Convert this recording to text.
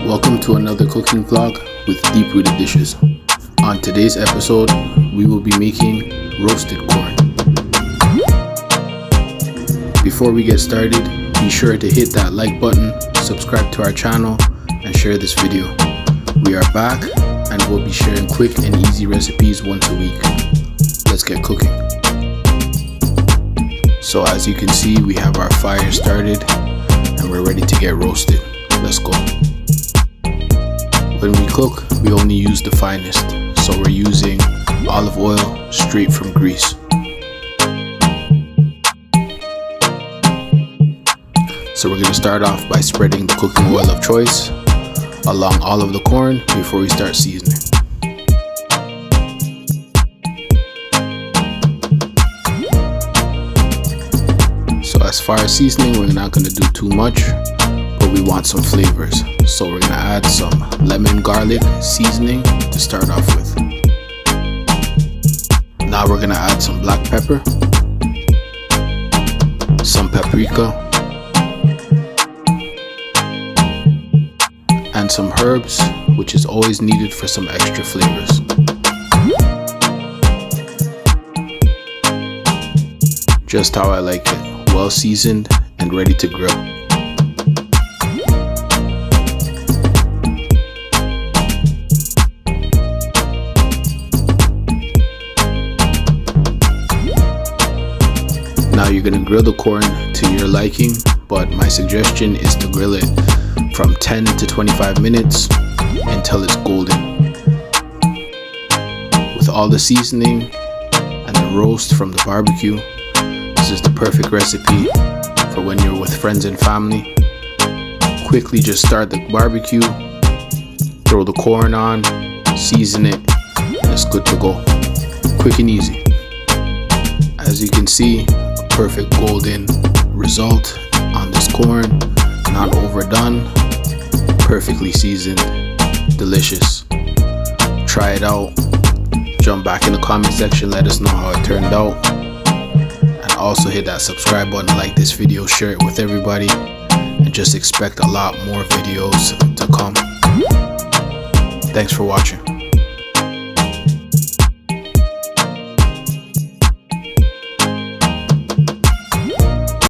Welcome to another cooking vlog with Deep Rooted Dishes. On today's episode, we will be making roasted corn. Before we get started, be sure to hit that like button, subscribe to our channel, and share this video. We are back and we'll be sharing quick and easy recipes once a week. Let's get cooking. So as you can see, we have our fire started and we're ready to get roasted. Let's go. When we cook, we only use the finest, so we're using olive oil straight from Greece. So we're going to start off by spreading the cooking oil of choice along all of the corn before we start seasoning. So as far as seasoning, we're not going to do too much, but we want some flavors. So we're going to add some lemon garlic seasoning to start off with. Now we're going to add some black pepper, some paprika, and some herbs, which is always needed for some extra flavors. Just how I like it, well seasoned and ready to grill. Now you're going to grill the corn to your liking, but my suggestion is to grill it from 10 to 25 minutes until it's golden. With all the seasoning and the roast from the barbecue, this is the perfect recipe for when you're with friends and family. Quickly just start the barbecue, throw the corn on, season it, and it's good to go. Quick and easy. As you can see, a perfect golden result on this corn, not overdone, perfectly seasoned, delicious. Try it out. Jump back in the comment section, let us know how it turned out. And also hit that subscribe button, like this video, share it with everybody, and just expect a lot more videos to come. Thanks for watching.